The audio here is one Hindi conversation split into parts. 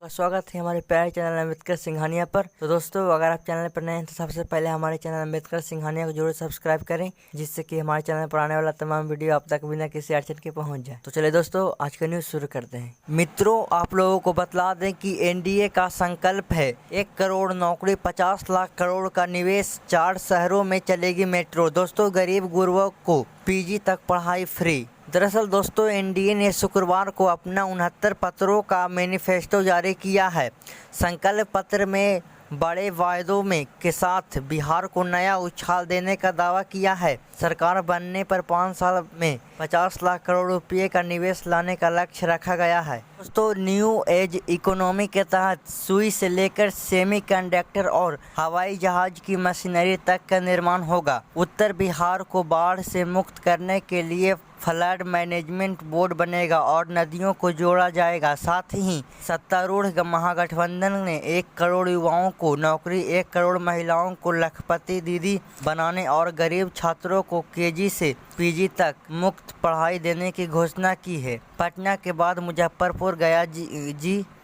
का स्वागत है हमारे प्यारे चैनल अम्बेडकर सिंघानिया पर। तो दोस्तों, अगर आप चैनल पर नए हैं तो सबसे पहले हमारे चैनल अम्बेडकर सिंघानिया को जरूर सब्सक्राइब करें, जिससे कि हमारे चैनल पर आने वाला तमाम वीडियो आप तक बिना किसी अड़चन के पहुंच जाए। तो चलिए दोस्तों, आज का न्यूज़ शुरू करते हैं। मित्रों, आप लोगों को बतला दें कि एनडीए का संकल्प है 1 करोड़ नौकरी, 50 लाख करोड़ का निवेश, 4 शहरों में चलेगी मेट्रो। दोस्तों, गरीब गुरबों को पीजी तक पढ़ाई फ्री। दरअसल दोस्तों, एनडीए ने शुक्रवार को अपना 69 पत्रों का मैनिफेस्टो जारी किया है। संकल्प पत्र में बड़े वायदों में के साथ बिहार को नया उछाल देने का दावा किया है। सरकार बनने पर 5 साल में 50 लाख करोड़ रुपए का निवेश लाने का लक्ष्य रखा गया है। दोस्तों, न्यू एज इकोनॉमी के तहत सुई से लेकर सेमीकंडक्टर और हवाई जहाज की मशीनरी तक का निर्माण होगा। उत्तर बिहार को बाढ़ से मुक्त करने के लिए फ्लड मैनेजमेंट बोर्ड बनेगा और नदियों को जोड़ा जाएगा। साथ ही सत्तारूढ़ महागठबंधन ने 1 करोड़ युवाओं को नौकरी, 1 करोड़ महिलाओं को लखपति दीदी बनाने और गरीब छात्रों को केजी से पीजी तक मुफ्त पढ़ाई देने की घोषणा की है। पटना के बाद मुजफ्फरपुर, गया,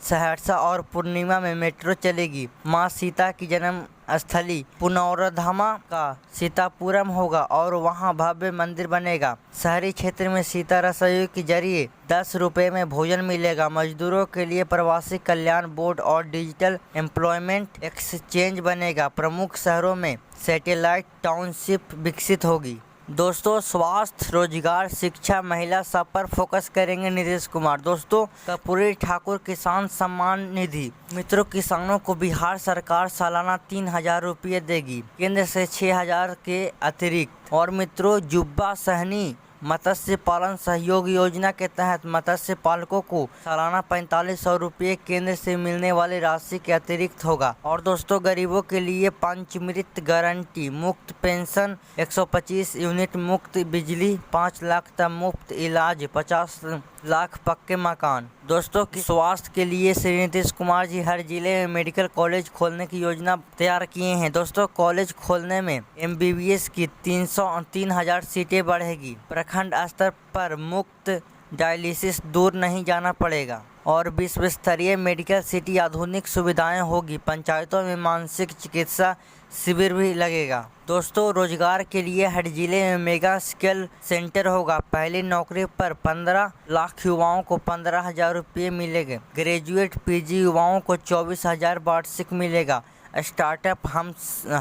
सहरसा और पूर्णिया में मेट्रो चलेगी। मां सीता की जन्म स्थली पुनौरधामा का सीतापुरम होगा और वहां भव्य मंदिर बनेगा। शहरी क्षेत्र में सीता रसोई के जरिए 10 रुपये में भोजन मिलेगा। मजदूरों के लिए प्रवासी कल्याण बोर्ड और डिजिटल एम्प्लॉयमेंट एक्सचेंज बनेगा। प्रमुख शहरों में सैटेलाइट टाउनशिप विकसित होगी। दोस्तों, स्वास्थ्य, रोजगार, शिक्षा, महिला सब पर फोकस करेंगे नीतीश कुमार। दोस्तों, कर्पूरी ठाकुर किसान सम्मान निधि। मित्रों, किसानों को बिहार सरकार सालाना 3,000 रुपये देगी, केंद्र से 6,000 के अतिरिक्त। और मित्रों, जुब्बा सहनी मत्स्य पालन सहयोग योजना के तहत मत्स्य पालकों को सालाना 4500 रुपये केंद्र से मिलने वाली राशि के अतिरिक्त होगा। और दोस्तों, गरीबों के लिए पंचमृत गारंटी, मुफ्त पेंशन, 125 यूनिट मुफ्त बिजली, 5 लाख तक मुफ्त इलाज, 50 लाख पक्के मकान। दोस्तों, स्वास्थ्य के लिए श्री नीतीश कुमार जी हर जिले में मेडिकल कॉलेज खोलने की योजना तैयार किए हैं। दोस्तों, कॉलेज खोलने में एमबीबीएस की 3,000 सीटें बढ़ेगी। प्रखंड स्तर पर मुफ्त डायलिसिस दूर नहीं जाना पड़ेगा और विश्व स्तरीय मेडिकल सिटी, आधुनिक सुविधाएं होगी। पंचायतों में मानसिक चिकित्सा शिविर भी लगेगा। दोस्तों, रोजगार के लिए हर जिले में मेगा स्किल सेंटर होगा। पहली नौकरी पर 15 लाख युवाओं को 15,000 रुपये मिलेंगे। ग्रेजुएट पीजी युवाओं को 24,000 वार्षिक मिलेगा। स्टार्टअप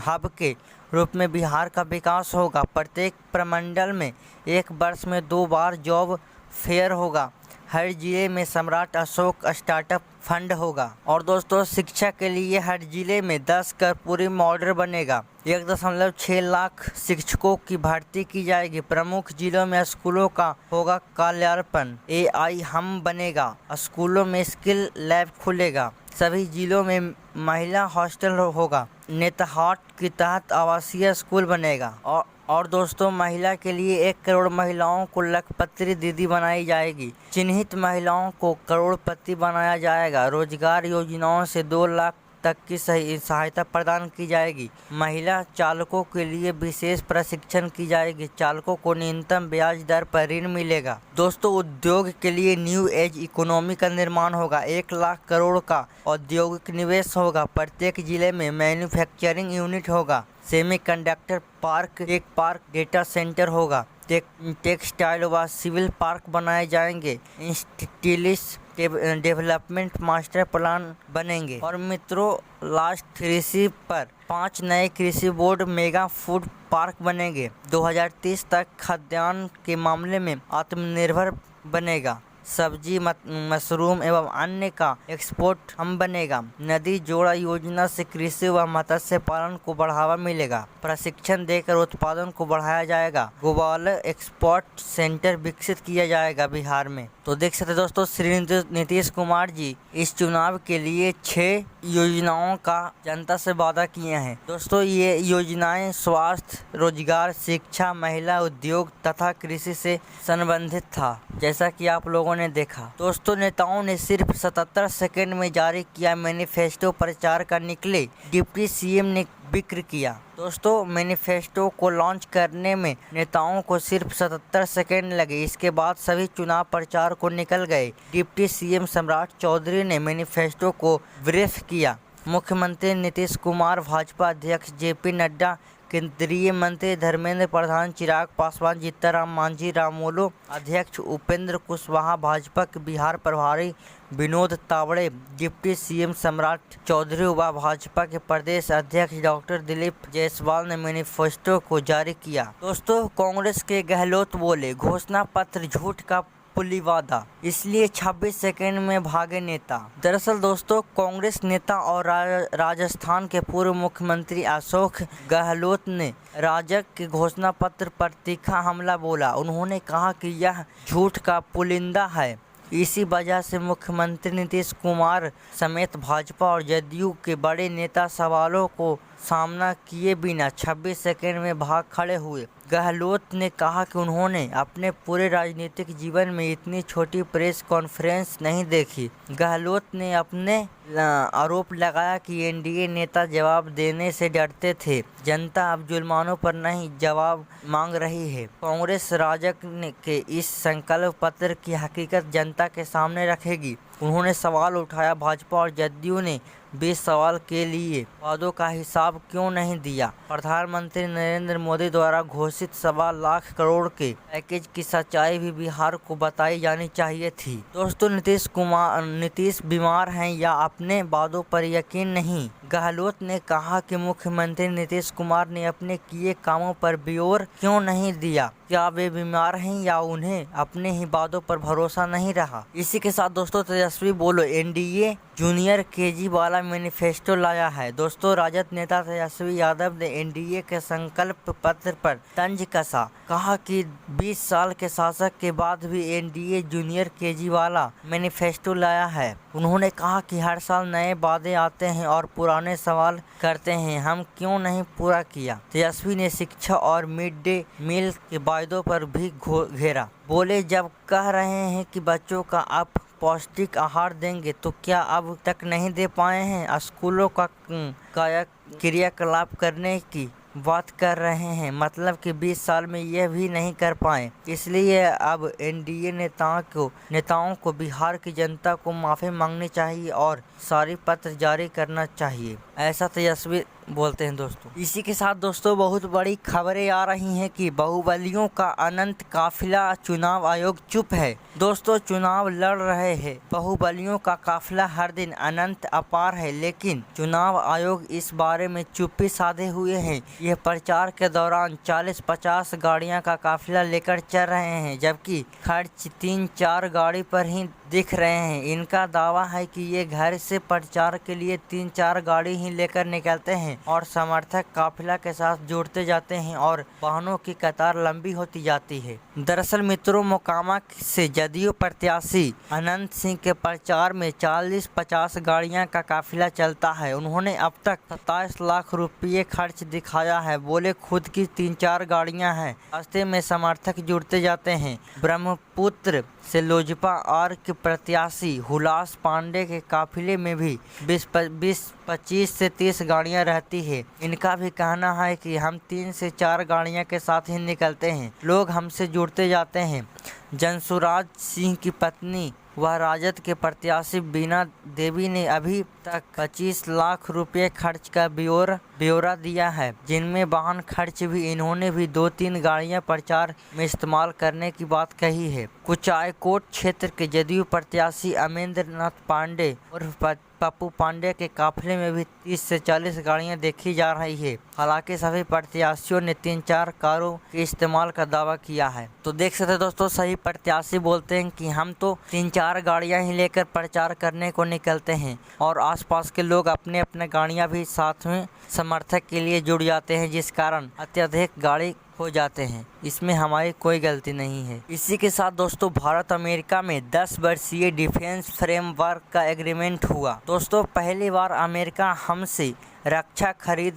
हब के रूप में बिहार का विकास होगा। प्रत्येक प्रमंडल में 1 वर्ष में 2 बार जॉब फेयर होगा। हर जिले में सम्राट अशोक स्टार्टअप फंड होगा। और दोस्तों, शिक्षा के लिए हर जिले में 10 कर्पूरी मॉडल बनेगा। 1.6 लाख शिक्षकों की भर्ती की जाएगी। प्रमुख जिलों में स्कूलों का होगा काल्यार्पण। AI हम बनेगा। स्कूलों में स्किल लैब खुलेगा। सभी जिलों में महिला हॉस्टल होगा। नेतहाट के तहत आवासीय स्कूल बनेगा। और दोस्तों, महिला के लिए 1 करोड़ महिलाओं को लखपति दीदी बनाई जाएगी। चिन्हित महिलाओं को करोड़पति बनाया जाएगा। रोजगार योजनाओं से 2 लाख तक की सहायता प्रदान की जाएगी। महिला चालकों के लिए विशेष प्रशिक्षण की जाएगी। चालकों को न्यूनतम ब्याज दर पर ऋण मिलेगा। दोस्तों, उद्योग के लिए न्यू एज इकोनॉमी का निर्माण होगा। 1 लाख करोड़ का औद्योगिक निवेश होगा। प्रत्येक जिले में मैन्युफैक्चरिंग यूनिट होगा। Semiconductor park, tech park, data centre होगा। टेक्सटाइल व सिविल पार्क बनाए जाएंगे। इंस्टीट्यूट डेवलपमेंट मास्टर प्लान बनेंगे। और मित्रों, लास्ट कृषि पर 5 नए कृषि बोर्ड मेगा फूड पार्क बनेंगे। 2030 तक खाद्यान्न के मामले में आत्मनिर्भर बनेगा। सब्जी, मशरूम एवं अन्य का एक्सपोर्ट हम बनेगा। नदी जोड़ा योजना से कृषि व मत्स्य पालन को बढ़ावा मिलेगा। प्रशिक्षण देकर उत्पादन को बढ़ाया जाएगा। ग्लोबल एक्सपोर्ट सेंटर विकसित किया जाएगा बिहार में। तो देख सकते दोस्तों, श्री नीतीश कुमार जी इस चुनाव के लिए 6 योजनाओं का जनता से वादा किए हैं। दोस्तों, ये योजनाएं स्वास्थ्य, रोजगार, शिक्षा, महिला, उद्योग तथा कृषि से संबंधित था। जैसा कि आप लोगों लोगों ने देखा। दोस्तों, नेताओं ने सिर्फ 77 सेकंड में जारी किया मैनिफेस्टो, प्रचार का निकले डिप्टी सीएम ने जिक्र किया। दोस्तों, मैनिफेस्टो को लॉन्च करने में नेताओं को सिर्फ 77 सेकंड लगे। इसके बाद सभी चुनाव प्रचार को निकल गए। डिप्टी सीएम सम्राट चौधरी ने मैनिफेस्टो को ब्रीफ किया। मुख्यमंत्री नीतीश कुमार, भाजपा अध्यक्ष जेपी नड्डा, केंद्रीय मंत्री धर्मेंद्र प्रधान, चिराग पासवान, जीतनराम मांझी, रामोलो अध्यक्ष उपेंद्र कुशवाहा, भाजपा के बिहार प्रभारी विनोद तावड़े, डिप्टी सीएम सम्राट चौधरी व भाजपा के प्रदेश अध्यक्ष डॉक्टर दिलीप जायसवाल ने मैनिफेस्टो को जारी किया। दोस्तों, कांग्रेस के गहलोत बोले, घोषणा पत्र झूठ का पुलिवादा, इसलिए 26 सेकंड में भागे नेता। दरअसल दोस्तों, कांग्रेस नेता और राजस्थान के पूर्व मुख्यमंत्री अशोक गहलोत ने राजग के घोषणा पत्र पर तीखा हमला बोला। उन्होंने कहा कि यह झूठ का पुलिंदा है। इसी वजह से मुख्यमंत्री नीतीश कुमार समेत भाजपा और जदयू के बड़े नेता सवालों को सामना किए बिना 26 सेकंड में भाग खड़े हुए। गहलोत ने कहा कि उन्होंने अपने पूरे राजनीतिक जीवन में इतनी छोटी प्रेस कॉन्फ्रेंस नहीं देखी। गहलोत ने अपने आरोप लगाया कि एनडीए नेता जवाब देने से डरते थे। जनता अब जुर्मानों पर नहीं जवाब मांग रही है। कांग्रेस राजग के इस संकल्प पत्र की हकीकत जनता के सामने रखेगी। उन्होंने सवाल उठाया, भाजपा और जदयू ने 20 सवाल के लिए वादों का हिसाब क्यों नहीं दिया? प्रधानमंत्री नरेंद्र मोदी द्वारा घोषित 1.25 लाख करोड़ के पैकेज की सच्चाई भी बिहार को बताई जानी चाहिए थी। दोस्तों, नीतीश बीमार हैं या अपने वादों पर यकीन नहीं? गहलोत ने कहा कि मुख्यमंत्री नीतीश कुमार ने अपने किए कामों पर ब्यौरा क्यों नहीं दिया? क्या वे बीमार हैं या उन्हें अपने ही वादों पर भरोसा नहीं रहा? इसी के साथ दोस्तों, तेजस्वी बोलो, एनडीए जूनियर केजी वाला मैनिफेस्टो लाया है। दोस्तों, राजद नेता तेजस्वी यादव ने एनडीए के संकल्प पत्र पर तंज कसा। कहा कि 20 साल के शासक के बाद भी एनडीए जूनियर केजी वाला मैनिफेस्टो लाया है। उन्होंने कहा कि हर साल नए वादे आते हैं और पुराने सवाल करते हैं, हम क्यों नहीं पूरा किया? तेजस्वी ने शिक्षा और मिड डे मील के वायदों पर भी घेरा। बोले, जब कह रहे हैं कि बच्चों का अब पौष्टिक आहार देंगे तो क्या अब तक नहीं दे पाए हैं? स्कूलों का क्रियाकलाप करने की बात कर रहे हैं, मतलब कि 20 साल में यह भी नहीं कर पाए। इसलिए अब एनडीए नेताओं को बिहार की जनता को माफ़ी मांगनी चाहिए और सॉरी पत्र जारी करना चाहिए, ऐसा तेजस्वी बोलते हैं। दोस्तों, इसी के साथ दोस्तों, बहुत बड़ी खबरें आ रही हैं कि बाहुबलियों का अनंत काफिला, चुनाव आयोग चुप है। दोस्तों, चुनाव लड़ रहे हैं बाहुबलियों का काफिला हर दिन अनंत अपार है, लेकिन चुनाव आयोग इस बारे में चुप्पी साधे हुए हैं। यह प्रचार के दौरान 40-50 गाड़ियां का काफिला लेकर चल रहे हैं, जबकि खर्च 3-4 गाड़ी पर ही दिख रहे हैं। इनका दावा है कि ये घर से प्रचार के लिए 3-4 गाड़ी ही लेकर निकलते हैं और समर्थक काफिला के साथ जुड़ते जाते हैं और वाहनों की कतार लंबी होती जाती है। दरअसल मित्रों, मोकामा से जदयू प्रत्याशी अनंत सिंह के प्रचार में 40-50 गाड़ियां का काफिला चलता है। उन्होंने अब तक 27 लाख रुपये खर्च दिखाया है। बोले, खुद की 3-4 गाड़ियां हैं, रास्ते में समर्थक जुड़ते जाते हैं। ब्रह्मपुत्र से लोजपा आर के प्रत्याशी हुलास पांडे के काफिले में भी 25 से 30 गाड़ियां रहती है। इनका भी कहना है कि हम 3 से 4 गाड़ियां के साथ ही निकलते हैं, लोग हमसे जुड़ते जाते हैं। जनसुराज सिंह की पत्नी व राजद के प्रत्याशी बीना देवी ने अभी तक 25 लाख रुपए खर्च का ब्यौरा दिया है, जिनमें वाहन खर्च भी। इन्होंने भी 2-3 गाड़ियां प्रचार में इस्तेमाल करने की बात कही है। कुचायकोट क्षेत्र के जदयू प्रत्याशी अमरेंद्र नाथ पांडे और पप्पू पांडे के काफिले में भी 30 से 40 गाड़ियां देखी जा रही है। हालांकि सभी प्रत्याशियों ने 3-4 कारों के इस्तेमाल का दावा किया है। तो देख सकते दोस्तों, सही प्रत्याशी बोलते हैं कि हम तो 3-4 गाड़ियां ही लेकर प्रचार करने को निकलते हैं और आसपास के लोग अपने अपने गाड़ियां भी साथ में समर्थक के लिए जुड़ जाते हैं, जिस कारण अत्यधिक गाड़ी हो जाते हैं। इसमें हमारी कोई गलती नहीं है। इसी के साथ दोस्तों, भारत अमेरिका में 10 वर्षीय डिफेंस फ्रेमवर्क का एग्रीमेंट हुआ। दोस्तों, पहली बार अमेरिका हमसे रक्षा खरीद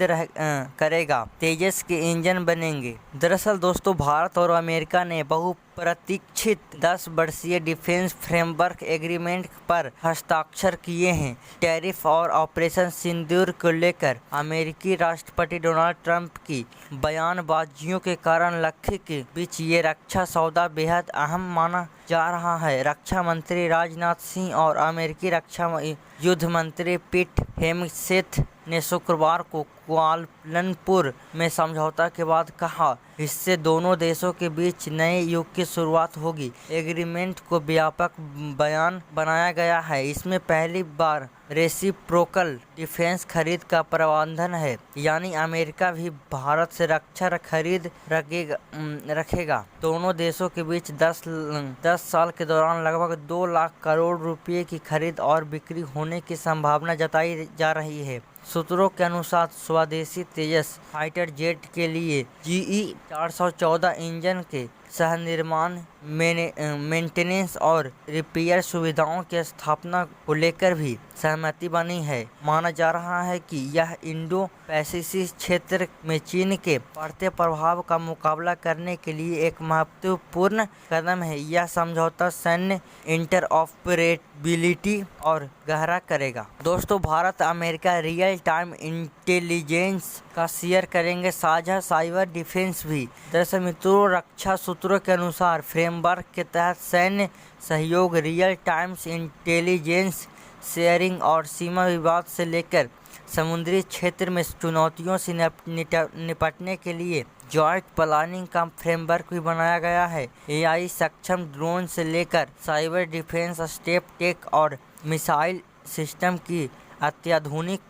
करेगा, तेजस के इंजन बनेंगे। दरअसल दोस्तों भारत और अमेरिका ने बहुप्रतीक्षित 10 वर्षीय डिफेंस फ्रेमवर्क एग्रीमेंट पर हस्ताक्षर किए हैं। टैरिफ और ऑपरेशन सिंदूर को लेकर अमेरिकी राष्ट्रपति डोनाल्ड ट्रंप की बयानबाजियों के कारण लक्ष्य के बीच ये रक्षा सौदा बेहद अहम माना जा रहा है। रक्षा मंत्री राजनाथ सिंह और अमेरिकी रक्षा युद्ध मंत्री पीट हेगसेथ ने शुक्रवार को कुआलालंपुर में समझौता के बाद कहा, इससे दोनों देशों के बीच नए युग की शुरुआत होगी। एग्रीमेंट को व्यापक बयान बनाया गया है। इसमें पहली बार रेसिप्रोकल डिफेंस खरीद का प्रावधान है, यानी अमेरिका भी भारत से रक्षा खरीद रखेगा। दोनों देशों के बीच 10 साल के दौरान लगभग 2 लाख करोड़ रुपए की खरीद और बिक्री होने की संभावना जताई जा रही है। सूत्रों के अनुसार स्वदेशी तेजस फाइटर जेट के लिए GE-414 इंजन के सह निर्माण, मेंटेनेंस और रिपेयर सुविधाओं की स्थापना को लेकर भी सहमति बनी है। माना जा रहा है कि यह इंडो पैसिफिक क्षेत्र में चीन के बढ़ते प्रभाव का मुकाबला करने के लिए एक महत्वपूर्ण कदम है। यह समझौता सैन्य इंटरऑपरेबिलिटी और गहरा करेगा। दोस्तों Bharat America real time intelligence का शेयर करेंगे साझा साइबर डिफेंस भी। दरअसल मित्रों रक्षा सूत्रों के अनुसार फ्रेमवर्क के तहत सैन्य सहयोग, रियल टाइम इंटेलिजेंस शेयरिंग और सीमा विवाद से लेकर समुद्री क्षेत्र में चुनौतियों से निपटने के लिए जॉइंट प्लानिंग का फ्रेमवर्क भी बनाया गया है। AI सक्षम ड्रोन से लेकर साइबर डिफेंस, स्टेप टेक और मिसाइल सिस्टम की अत्याधुनिक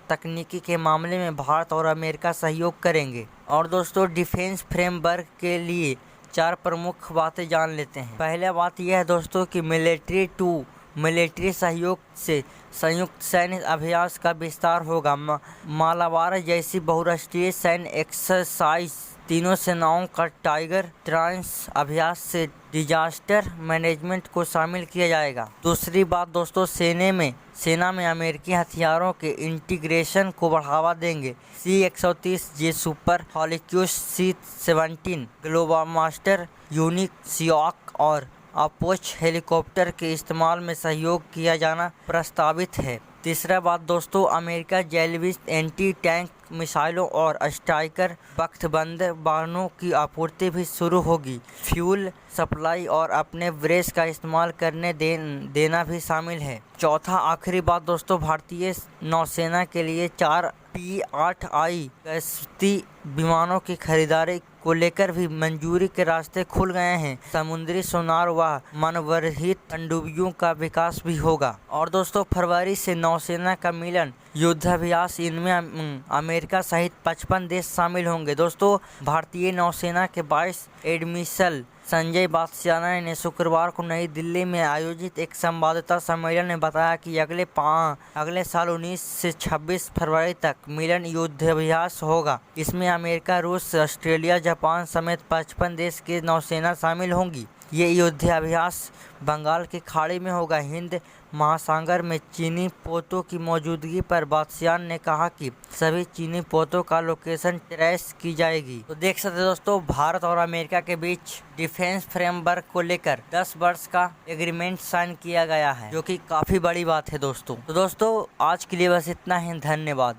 तकनीकी के मामले में भारत और अमेरिका सहयोग करेंगे। और दोस्तों डिफेंस फ्रेमवर्क के लिए 4 प्रमुख बातें जान लेते हैं। पहला बात यह है दोस्तों कि मिलिट्री टू मिलिट्री सहयोग से संयुक्त सैन्य अभ्यास का विस्तार होगा। मालाबार जैसी बहुराष्ट्रीय सैन्य एक्सरसाइज, तीनों सेनाओं का टाइगर ट्रांस अभ्यास से डिजास्टर मैनेजमेंट को शामिल किया जाएगा। दूसरी बात दोस्तों सेना में अमेरिकी हथियारों के इंटीग्रेशन को बढ़ावा देंगे। C-130J सुपर हॉलिक्यूस, C-17 ग्लोबास्टर, यूनिक सियाक और अपोच हेलीकॉप्टर के इस्तेमाल में सहयोग किया जाना प्रस्तावित है। तीसरा बात दोस्तों अमेरिका जैवलिक एंटी टैंक मिसाइलों और स्ट्राइकर बख्तबंद वाहनों की आपूर्ति भी शुरू होगी। फ्यूल सप्लाई और अपने ब्रेस का इस्तेमाल करने देना भी शामिल है। चौथा आखिरी बात दोस्तों भारतीय नौसेना के लिए 4 P-8I गश्ती विमानों की खरीदारी को लेकर भी मंजूरी के रास्ते खुल गए हैं। समुद्री सोनार व मानवरहित पनडुब्बियों का विकास भी होगा। और दोस्तों फरवरी से नौसेना का मिलन युद्धाभ्यास, इनमें अमेरिका सहित 55 देश शामिल होंगे। दोस्तों भारतीय नौसेना के 22 एडमिरल संजय बात्स्यायन ने शुक्रवार को नई दिल्ली में आयोजित एक संवाददाता सम्मेलन में बताया कि अगले साल 19 से 26 फरवरी तक मिलन युद्धाभ्यास होगा। इसमें अमेरिका, रूस, ऑस्ट्रेलिया, जापान समेत 55 देश की नौसेना शामिल होंगी। ये युद्धाभ्यास बंगाल की खाड़ी में होगा। हिंद महासागर में चीनी पोतों की मौजूदगी पर बात्स्यायन ने कहा कि सभी चीनी पोतों का लोकेशन ट्रेस की जाएगी। तो देख सकते हैं दोस्तों भारत और अमेरिका के बीच डिफेंस फ्रेमवर्क को लेकर 10 वर्ष का एग्रीमेंट साइन किया गया है, जो कि काफी बड़ी बात है दोस्तों। तो दोस्तों आज के लिए बस इतना ही, धन्यवाद।